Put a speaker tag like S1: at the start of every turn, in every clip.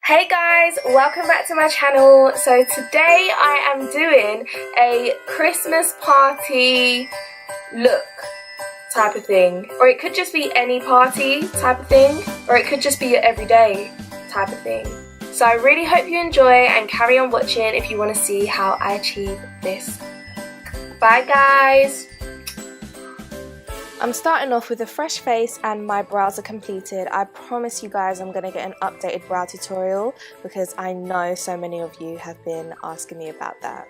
S1: Hey guys, welcome back to my channel. So today I am doing a Christmas party look type of thing, or it could just be any party type of thing, or it could just be your everyday type of thing. So I really hope you enjoy and carry on watching if you want to see how I achieve this. Bye guys! I'm starting off with a fresh face and my brows are completed. I promise you guys I'm going to get an updated brow tutorial because I know so many of you have been asking me about that.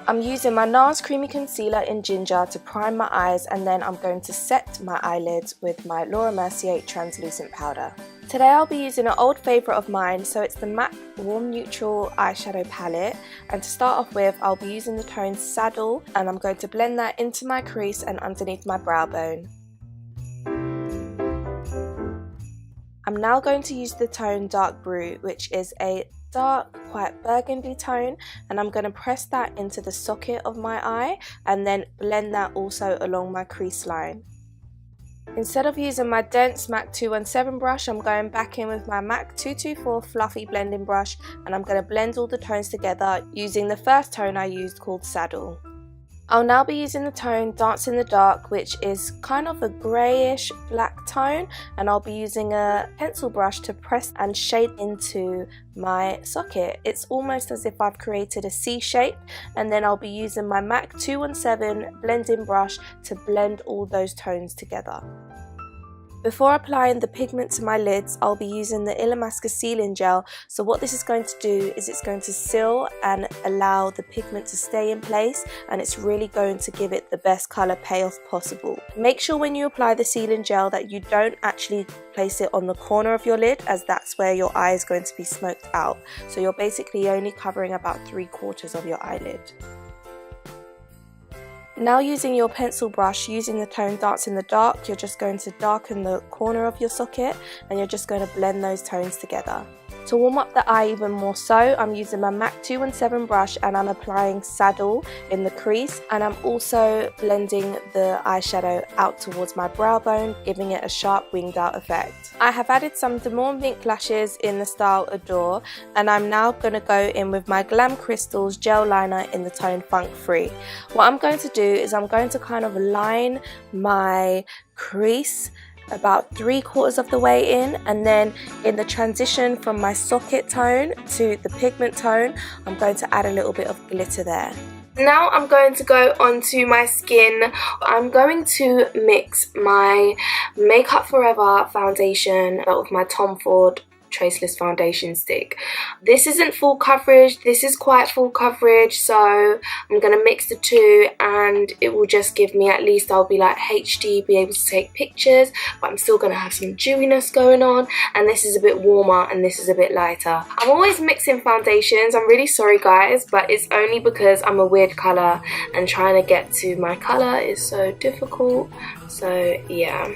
S1: I'm using my NARS Creamy Concealer in Ginger to prime my eyes, and then I'm going to set my eyelids with my Laura Mercier Translucent Powder. Today I'll be using an old favourite of mine, so it's the MAC Warm Neutral Eyeshadow Palette, and to start off with I'll be using the tone Saddle, and I'm going to blend that into my crease and underneath my brow bone. I'm now going to use the tone Dark Brut, which is a dark, quite burgundy tone, and I'm going to press that into the socket of my eye and then blend that also along my crease line. Instead of using my dense MAC 217 brush, I'm going back in with my MAC 224 fluffy blending brush, and I'm going to blend all the tones together using the first tone I used called Saddle. I'll now be using the tone Dance in the Dark, which is kind of a greyish black tone, and I'll be using a pencil brush to press and shade into my socket. It's almost as if I've created a C shape, and then I'll be using my MAC 217 blending brush to blend all those tones together. Before applying the pigment to my lids, I'll be using the Illamasqua Sealing Gel. So what this is going to do is it's going to seal and allow the pigment to stay in place, and it's really going to give it the best colour payoff possible. Make sure when you apply the sealing gel that you don't actually place it on the corner of your lid, as that's where your eye is going to be smoked out. So you're basically only covering about 3/4 of your eyelid. Now using your pencil brush, using the tone Dance in the Dark, you're just going to darken the corner of your socket and you're just going to blend those tones together. To warm up the eye even more so, I'm using my MAC 217 brush and I'm applying Saddle in the crease, and I'm also blending the eyeshadow out towards my brow bone, giving it a sharp winged out effect. I have added some Demorne Mink lashes in the style Adore, and I'm now going to go in with my Glam Crystals gel liner in the tone Funk Free. What I'm going to do is I'm going to kind of line my crease about 3/4 of the way in, and then in the transition from my socket tone to the pigment tone, I'm going to add a little bit of glitter there. Now I'm going to go onto my skin. I'm going to mix my Makeup Forever foundation with my Tom Ford Traceless foundation stick. This isn't full coverage, this is quite full coverage, so I'm gonna mix the two and it will just give me, at least I'll be like HD, be able to take pictures, but I'm still gonna have some dewiness going on, and this is a bit warmer and this is a bit lighter. I'm always mixing foundations, I'm really sorry guys, but it's only because I'm a weird colour and trying to get to my colour is so difficult, so yeah.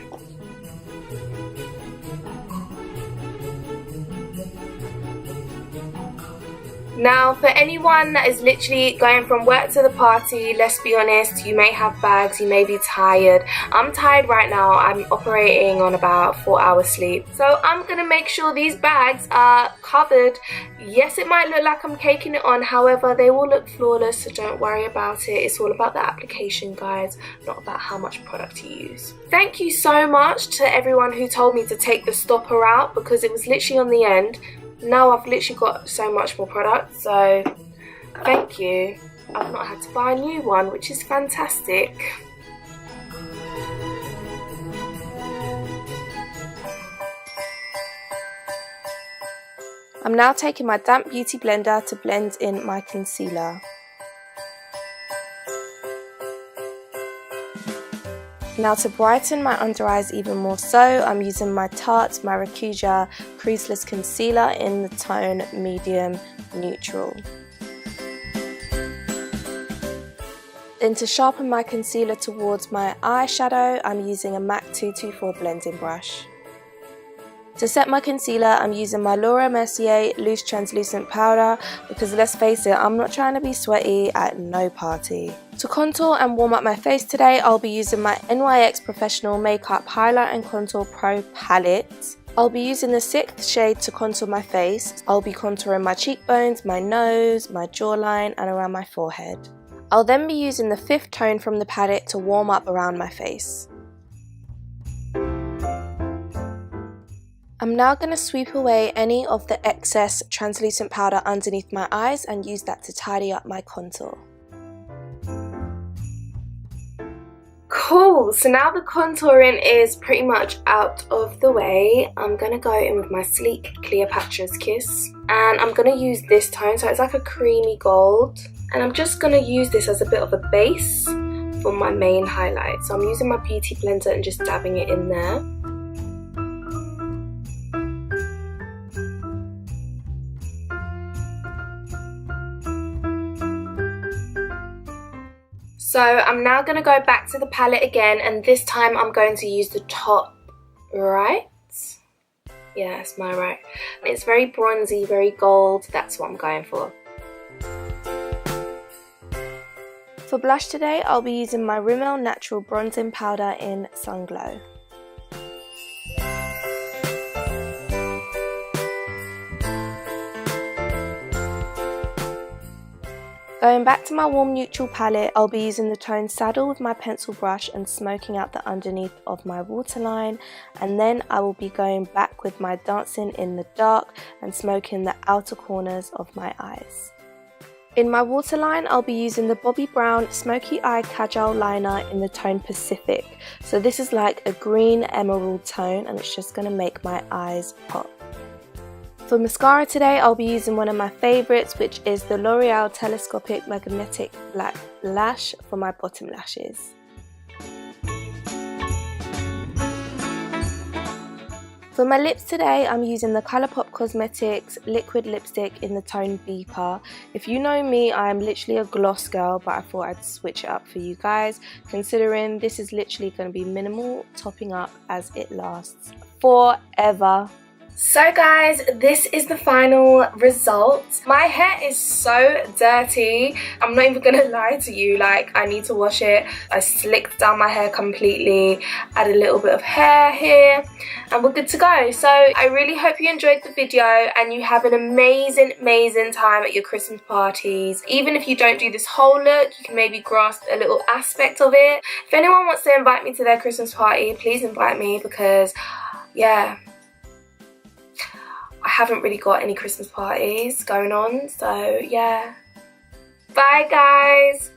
S1: Now, for anyone that is literally going from work to the party, let's be honest, you may have bags, you may be tired. I'm tired right now, I'm operating on about 4 hours sleep. So I'm going to make sure these bags are covered. Yes, it might look like I'm caking it on, however, they will look flawless, so don't worry about it. It's all about the application, guys, not about how much product you use. Thank you so much to everyone who told me to take the stopper out, because it was literally on the end. Now I've literally got so much more product, so thank you. I've not had to buy a new one, which is fantastic. I'm now taking my damp beauty blender to blend in my concealer. Now to brighten my under eyes even more so, I'm using my Tarte Maracuja Creaseless Concealer in the tone Medium Neutral. Then to sharpen my concealer towards my eyeshadow, I'm using a MAC 224 blending brush. To set my concealer, I'm using my Laura Mercier Loose Translucent Powder, because let's face it, I'm not trying to be sweaty at no party. To contour and warm up my face today, I'll be using my NYX Professional Makeup Highlight and Contour Pro Palette. I'll be using the 6th shade to contour my face. I'll be contouring my cheekbones, my nose, my jawline and around my forehead. I'll then be using the 5th tone from the palette to warm up around my face. I'm now going to sweep away any of the excess translucent powder underneath my eyes and use that to tidy up my contour. Cool, so now the contouring is pretty much out of the way. I'm going to go in with my Sleek Cleopatra's Kiss and I'm going to use this tone, so it's like a creamy gold, and I'm just going to use this as a bit of a base for my main highlight. So I'm using my beauty blender and just dabbing it in there. So I'm now going to go back to the palette again, and this time I'm going to use the top right. Yeah, it's my right. It's very bronzy, very gold. That's what I'm going for. For blush today, I'll be using my Rimmel Natural Bronzing Powder in Sun Glow. Going back to my warm neutral palette, I'll be using the tone Saddle with my pencil brush and smoking out the underneath of my waterline, and then I will be going back with my Dancing in the Dark and smoking the outer corners of my eyes. In my waterline, I'll be using the Bobbi Brown Smoky Eye Kajal Liner in the tone Pacific. So this is like a green emerald tone and it's just going to make my eyes pop. For mascara today, I'll be using one of my favourites, which is the L'Oreal Telescopic Magnetic Black Lash for my bottom lashes. For my lips today, I'm using the Colourpop Cosmetics Liquid Lipstick in the tone Beeper. If you know me, I'm literally a gloss girl, but I thought I'd switch it up for you guys, considering this is literally going to be minimal topping up as it lasts forever. So guys, this is the final result. My hair is so dirty. I'm not even gonna lie to you, like I need to wash it. I slicked down my hair completely, add a little bit of hair here, and we're good to go. So I really hope you enjoyed the video and you have an amazing time at your Christmas parties. Even if you don't do this whole look, you can maybe grasp a little aspect of it. If anyone wants to invite me to their Christmas party, please invite me, because yeah, I haven't really got any Christmas parties going on, so yeah. Bye guys!